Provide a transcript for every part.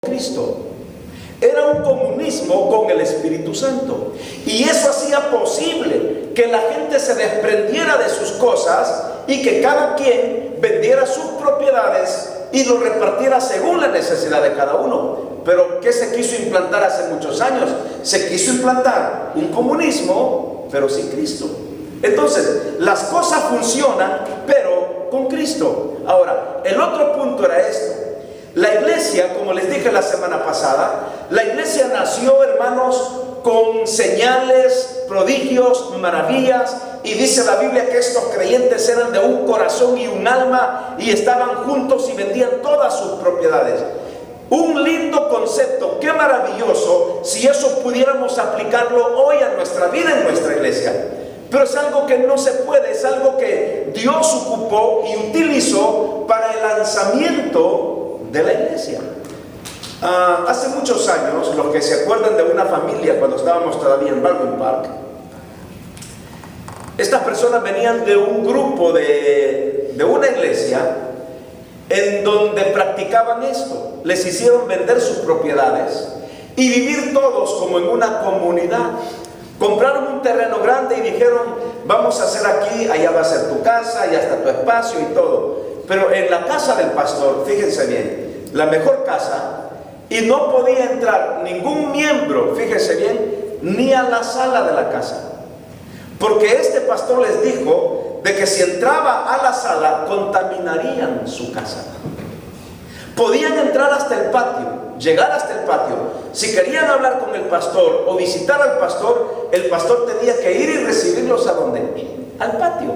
Cristo. Era un comunismo con el Espíritu Santo. Y eso hacía posible que la gente se desprendiera de sus cosas y que cada quien vendiera sus propiedades y lo repartiera según la necesidad de cada uno. Pero ¿qué se quiso implantar hace muchos años? Se quiso implantar un comunismo, pero sin Cristo. Entonces, las cosas funcionan, pero con Cristo. Ahora, el otro punto era esto. La iglesia, como les dije la semana pasada, la iglesia nació, hermanos, con señales, prodigios, maravillas, y dice la Biblia que estos creyentes eran de un corazón y un alma y estaban juntos y vendían todas sus propiedades. Un lindo concepto, qué maravilloso si eso pudiéramos aplicarlo hoy a nuestra vida en nuestra iglesia. Pero es algo que no se puede, es algo que Dios ocupó y utilizó para el lanzamiento de la iglesia. Hace muchos años, los que se acuerdan de una familia cuando estábamos todavía en Baldwin Park, estas personas venían de un grupo de una iglesia en donde practicaban esto. Les hicieron vender sus propiedades y vivir todos como en una comunidad. Compraron un terreno grande y dijeron, vamos a hacer aquí, allá va a ser tu casa, allá está tu espacio y todo. Pero en la casa del pastor, fíjense bien, la mejor casa, y no podía entrar ningún miembro, fíjense bien, ni a la sala de la casa. Porque este pastor les dijo de que si entraba a la sala, contaminarían su casa. Podían entrar hasta el patio, llegar hasta el patio. Si querían hablar con el pastor o visitar al pastor, el pastor tenía que ir y recibirlos ¿a dónde? Al patio.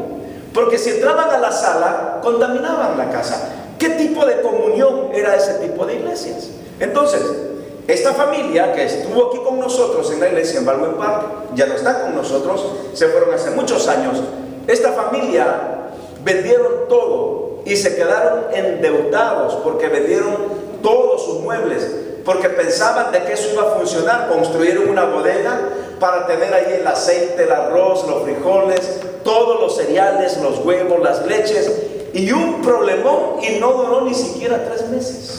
Porque si entraban a la sala, contaminaban la casa. ¿Qué tipo de comunión era ese tipo de iglesias? Entonces, esta familia que estuvo aquí con nosotros en la iglesia en Baldwin Park, ya no está con nosotros, se fueron hace muchos años. Esta familia vendieron todo y se quedaron endeudados porque vendieron todos sus muebles, porque pensaban de que eso iba a funcionar. Construyeron una bodega para tener ahí el aceite, el arroz, los frijoles, todos los cereales, los huevos, las leches, y un problemón, y no duró ni siquiera 3 meses.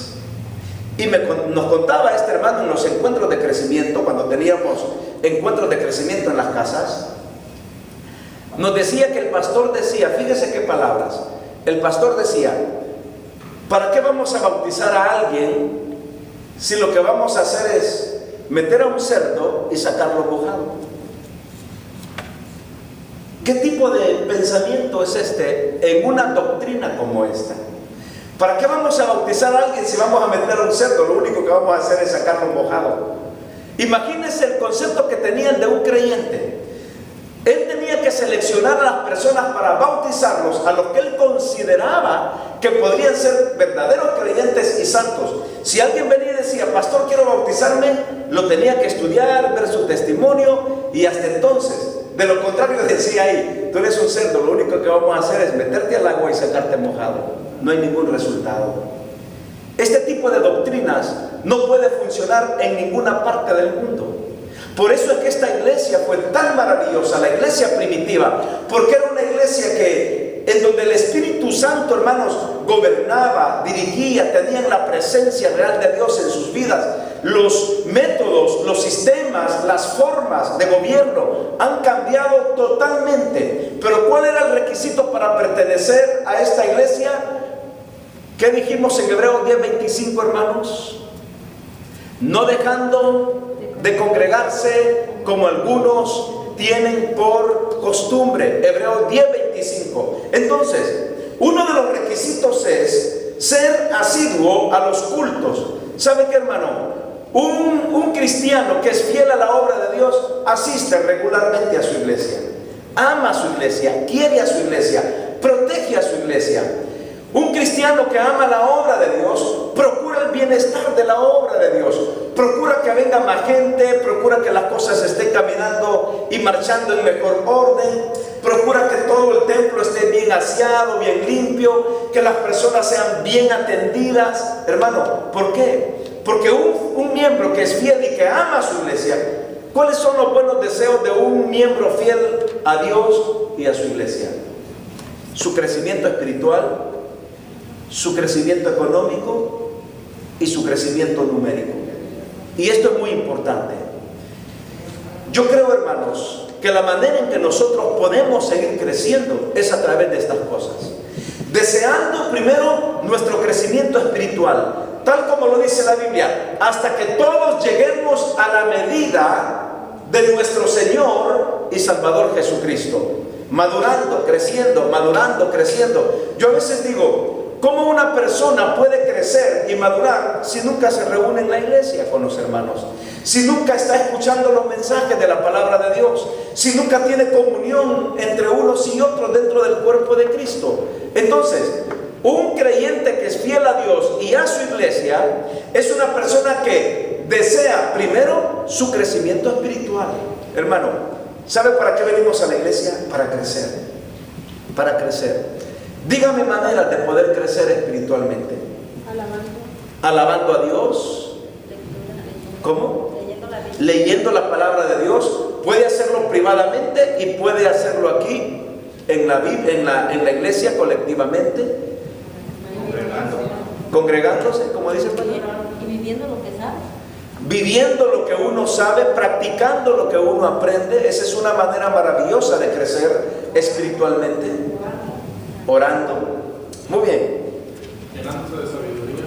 Y nos contaba este hermano en los encuentros de crecimiento, cuando teníamos encuentros de crecimiento en las casas, nos decía que el pastor decía, fíjese qué palabras, el pastor decía, ¿para qué vamos a bautizar a alguien si lo que vamos a hacer es meter a un cerdo y sacarlo mojado? ¿Qué tipo de pensamiento es este en una doctrina como esta? ¿Para qué vamos a bautizar a alguien si vamos a meter a un cerdo? Lo único que vamos a hacer es sacarlo mojado. Imagínense el concepto que tenían de un creyente. Él tenía que seleccionar a las personas para bautizarlos, a los que él consideraba que podrían ser verdaderos creyentes y santos. Si alguien venía y decía, pastor, quiero bautizarme, lo tenía que estudiar, ver su testimonio, y hasta entonces, de lo contrario decía ahí, tú eres un cerdo, lo único que vamos a hacer es meterte al agua y sacarte mojado. No hay ningún resultado. Este tipo de doctrinas no puede funcionar en ninguna parte del mundo. Por eso es que esta iglesia fue tan maravillosa, la iglesia primitiva, porque era una iglesia en donde el Espíritu Santo, hermanos, gobernaba, dirigía, tenían la presencia real de Dios en sus vidas. Los métodos, los sistemas, las formas de gobierno han cambiado totalmente. Pero ¿cuál era el requisito para pertenecer a esta iglesia? ¿Qué dijimos en Hebreos 10:25, hermanos? No dejando de congregarse como algunos tienen por costumbre. Hebreos 10:25. Entonces, uno de los requisitos es ser asiduo a los cultos. ¿Sabe qué, hermano? Un cristiano que es fiel a la obra de Dios asiste regularmente a su iglesia, ama a su iglesia, quiere a su iglesia, protege a su iglesia. Un cristiano que ama la obra de Dios procura el bienestar de la obra de Dios, procura que venga más gente, procura que las cosas estén caminando y marchando en mejor orden, procura que todo el templo esté bien aseado, bien limpio, que las personas sean bien atendidas. Hermano, ¿por qué? Porque un miembro que es fiel y que ama a su iglesia, ¿cuáles son los buenos deseos de un miembro fiel a Dios y a su iglesia? Su crecimiento espiritual, su crecimiento económico y su crecimiento numérico. Y esto es muy importante. Yo creo, hermanos, que la manera en que nosotros podemos seguir creciendo es a través de estas cosas. Deseando primero nuestro crecimiento espiritual, tal como lo dice la Biblia, hasta que todos lleguemos a la medida de nuestro Señor y Salvador Jesucristo. Madurando, creciendo, madurando, creciendo. Yo a veces digo, ¿cómo una persona puede crecer y madurar si nunca se reúne en la iglesia con los hermanos? Si nunca está escuchando los mensajes de la palabra de Dios, si nunca tiene comunión entre unos y otros dentro del cuerpo de Cristo. Entonces, un creyente que es fiel a Dios y a su iglesia es una persona que desea primero su crecimiento espiritual. Hermano, ¿sabe para qué venimos a la iglesia? Para crecer. Para crecer. Dígame maneras de poder crecer espiritualmente. Alabando a Dios. ¿Cómo? Leyendo la palabra de Dios. Puede hacerlo privadamente y puede hacerlo aquí en la iglesia colectivamente. Congregándose, como dice el Padre. Y viviendo lo que sabe. Viviendo lo que uno sabe, practicando lo que uno aprende. Esa es una manera maravillosa de crecer espiritualmente. Orando. Muy bien. Llenándose de sabiduría.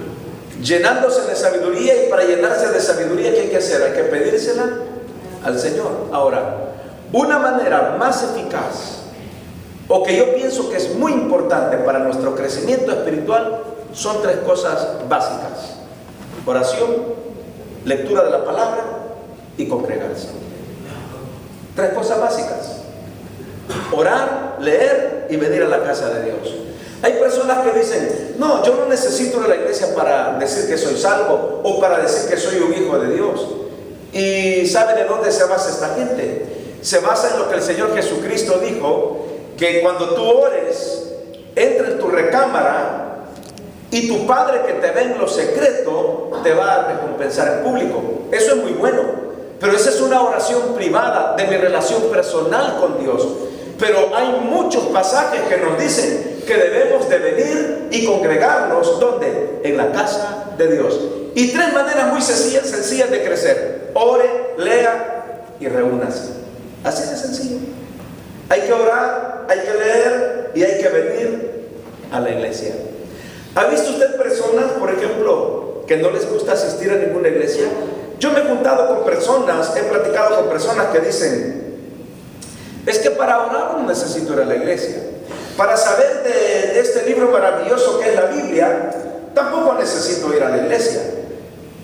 Llenándose de sabiduría, y para llenarse de sabiduría, ¿qué hay que hacer? Hay que pedírsela al Señor. Ahora, una manera más eficaz, o que yo pienso que es muy importante para nuestro crecimiento espiritual, son tres cosas básicas: oración, lectura de la palabra y congregarse. Tres cosas básicas: orar, leer y venir a la casa de Dios. Hay personas que dicen, no, yo no necesito ir a la iglesia para decir que soy salvo o para decir que soy un hijo de Dios. ¿Y saben en dónde se basa esta gente? Se basa en lo que el Señor Jesucristo dijo, que cuando tú ores, entra en tu recámara y tu Padre que te ve en lo secreto te va a recompensar en público. Eso es muy bueno, pero esa es una oración privada de mi relación personal con Dios. Pero hay muchos pasajes que nos dicen que debemos de venir y congregarnos. ¿Dónde? En la casa de Dios. Y tres maneras muy sencillas de crecer: ore, lea y reúnase. Así de sencillo. Hay que orar, hay que leer y hay que venir a la iglesia. ¿Ha visto usted personas, por ejemplo, que no les gusta asistir a ninguna iglesia? Yo me he juntado con personas, he platicado con personas que dicen, es que para orar no necesito ir a la iglesia. Para saber de este libro maravilloso que es la Biblia, tampoco necesito ir a la iglesia.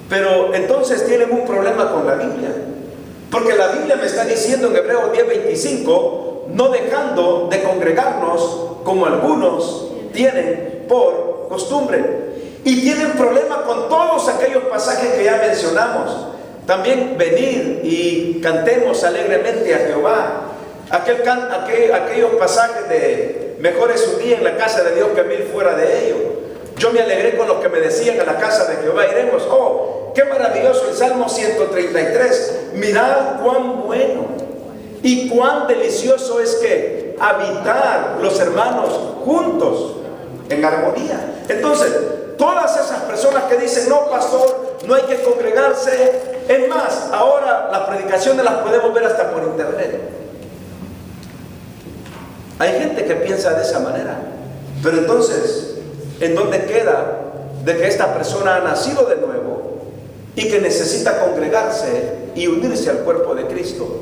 Pero entonces tienen un problema con la Biblia. Porque la Biblia me está diciendo en Hebreos 10:25, no dejando de congregarnos como algunos tienen por costumbre. Y tienen problema con todos aquellos pasajes que ya mencionamos. También venir y cantemos alegremente a Jehová. Aquellos pasajes de mejor es un día en la casa de Dios que 1000 fuera de ello. Yo me alegré con los que me decían, a la casa de Jehová iremos. Oh, qué maravilloso el Salmo 133. Mirad cuán bueno y cuán delicioso es que habitar los hermanos juntos en armonía. Entonces, todas esas personas que dicen, no, pastor, no hay que congregarse. Es más, ahora las predicaciones las podemos ver hasta por internet. Hay gente que piensa de esa manera. Pero entonces, ¿en dónde queda de que esta persona ha nacido de nuevo y que necesita congregarse y unirse al cuerpo de Cristo?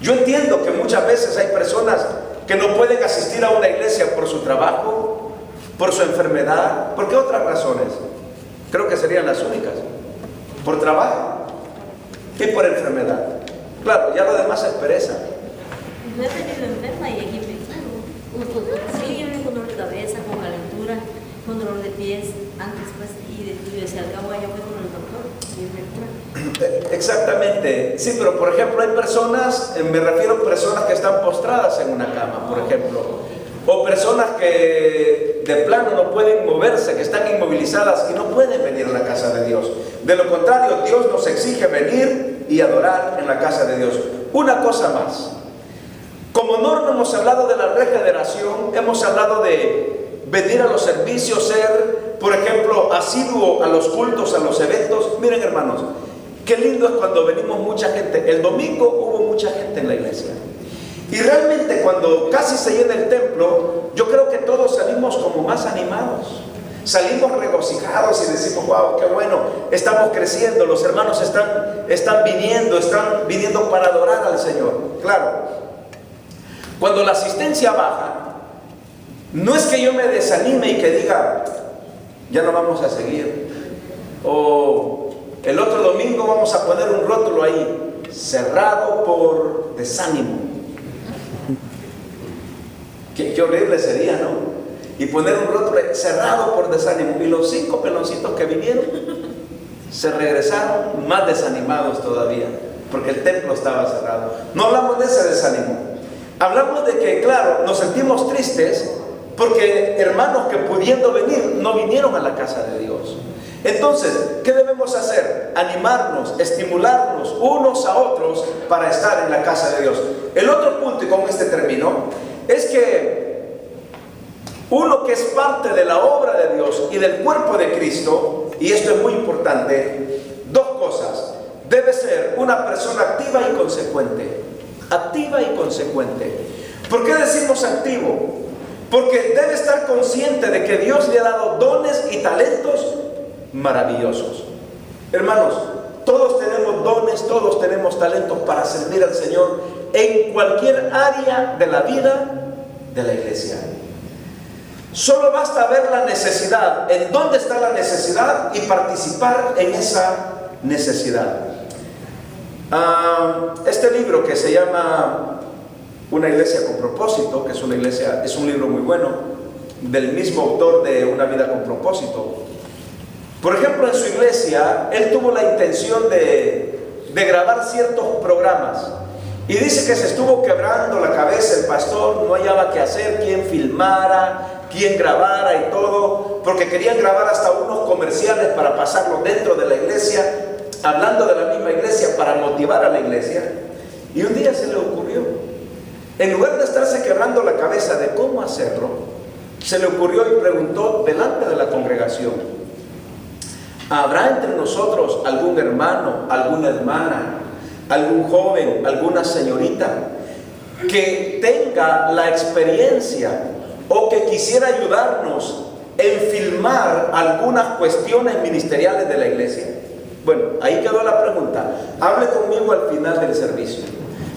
Yo entiendo que muchas veces hay personas que no pueden asistir a una iglesia por su trabajo, por su enfermedad. ¿Por qué otras razones? Creo que serían las únicas. Por trabajo y por enfermedad. Claro, ya lo demás es pereza. Yo he tenido enferma y aquí pensando. Sí, yo vengo con dolor de cabeza, con calentura, con dolor de pies, antes pues, y yo decía, al cabo ya voy con el doctor, y me cura. Exactamente, sí, pero por ejemplo hay personas, me refiero a personas que están postradas en una cama, por ejemplo, o personas que de plano no pueden moverse, que están inmovilizadas y no pueden venir a la casa de Dios. De lo contrario, Dios nos exige venir y adorar en la casa de Dios. Una cosa más, como no hemos hablado de la regeneración, hemos hablado de venir a los servicios, ser por ejemplo, asiduo a los cultos, a los eventos. Miren, hermanos, qué lindo es cuando venimos mucha gente. El domingo hubo mucha gente en la iglesia. Y realmente cuando casi se llena el templo, yo creo que todos salimos como más animados. Salimos regocijados y decimos, wow, qué bueno, estamos creciendo, los hermanos están viniendo para adorar al Señor. Claro, cuando la asistencia baja, no es que yo me desanime y que diga, ya no vamos a seguir, o el otro domingo vamos a poner un rótulo ahí, cerrado por desánimo. Qué horrible sería, ¿no? Y poner un rótulo cerrado por desánimo. Y los 5 peloncitos que vinieron se regresaron más desanimados todavía, porque el templo estaba cerrado. No hablamos de ese desánimo. Hablamos de que, claro, nos sentimos tristes porque hermanos que pudiendo venir no vinieron a la casa de Dios. Entonces, ¿qué debemos hacer? Animarnos, estimularnos unos a otros para estar en la casa de Dios. El otro punto, y con este termino, es que uno que es parte de la obra de Dios y del cuerpo de Cristo, y esto es muy importante, 2 cosas: debe ser una persona activa y consecuente. Activa y consecuente. ¿Por qué decimos activo? Porque debe estar consciente de que Dios le ha dado dones y talentos maravillosos. Hermanos, todos tenemos dones, todos tenemos talentos para servir al Señor en cualquier área de la vida de la iglesia. Solo basta ver la necesidad, en dónde está la necesidad, y participar en esa necesidad. Este libro que se llama Una iglesia con propósito, que es un libro muy bueno, del mismo autor de Una vida con propósito. Por ejemplo, en su iglesia, él tuvo la intención de grabar ciertos programas. Y dice que se estuvo quebrando la cabeza el pastor, no hallaba qué hacer, quién filmara, quién grabara y todo, porque querían grabar hasta unos comerciales para pasarlos dentro de la iglesia, hablando de la misma iglesia para motivar a la iglesia. Y un día se le ocurrió, en lugar de estarse quebrando la cabeza de cómo hacerlo, se le ocurrió y preguntó delante de la congregación: ¿habrá entre nosotros algún hermano, alguna hermana, algún joven, alguna señorita que tenga la experiencia o que quisiera ayudarnos en filmar algunas cuestiones ministeriales de la iglesia? Bueno, ahí quedó la pregunta. Hable conmigo al final del servicio.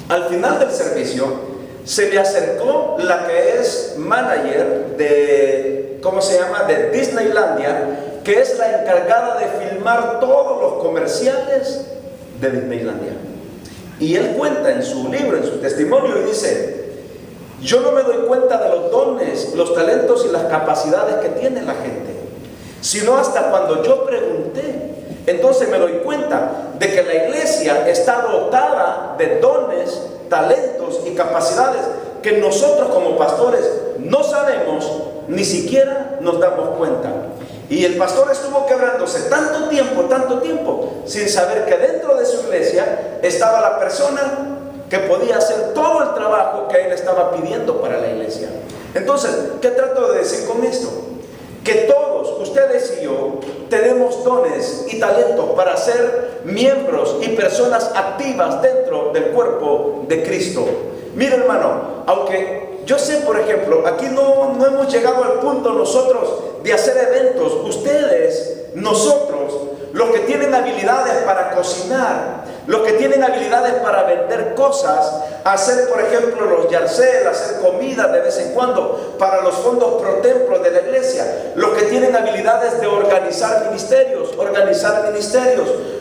Al final del servicio se le acercó la que es manager de, ¿cómo se llama?, de Disneylandia, que es la encargada de filmar todos los comerciales de Disneylandia. Y él cuenta en su libro, en su testimonio, y dice: yo no me doy cuenta de los dones, los talentos y las capacidades que tiene la gente, sino hasta cuando yo pregunté. Entonces me doy cuenta de que la iglesia está dotada de dones, talentos y capacidades que nosotros como pastores no sabemos, ni siquiera nos damos cuenta. Y el pastor estuvo quebrándose tanto tiempo, sin saber que dentro de su iglesia estaba la persona que podía hacer todo el trabajo que él estaba pidiendo para la iglesia. Entonces, ¿qué trato de decir con esto? Que todos, ustedes y yo, tenemos dones y talentos para ser miembros y personas activas dentro del cuerpo de Cristo. Mira, hermano, aunque yo sé, por ejemplo, aquí no hemos llegado al punto nosotros de hacer eventos. Ustedes, nosotros, los que tienen habilidades para cocinar, los que tienen habilidades para vender cosas, hacer, por ejemplo, los yarcel, hacer comida de vez en cuando para los fondos pro templo de la iglesia, los que tienen habilidades de organizar ministerios,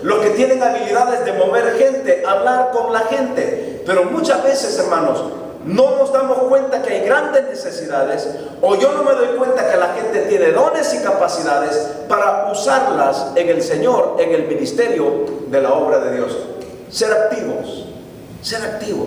los que tienen habilidades de mover gente, hablar con la gente. Pero muchas veces, hermanos, no nos damos cuenta que hay grandes necesidades, o yo no me doy cuenta que la gente tiene dones y capacidades para usarlas en el Señor, en el ministerio de la obra de Dios. Ser activos, ser activos.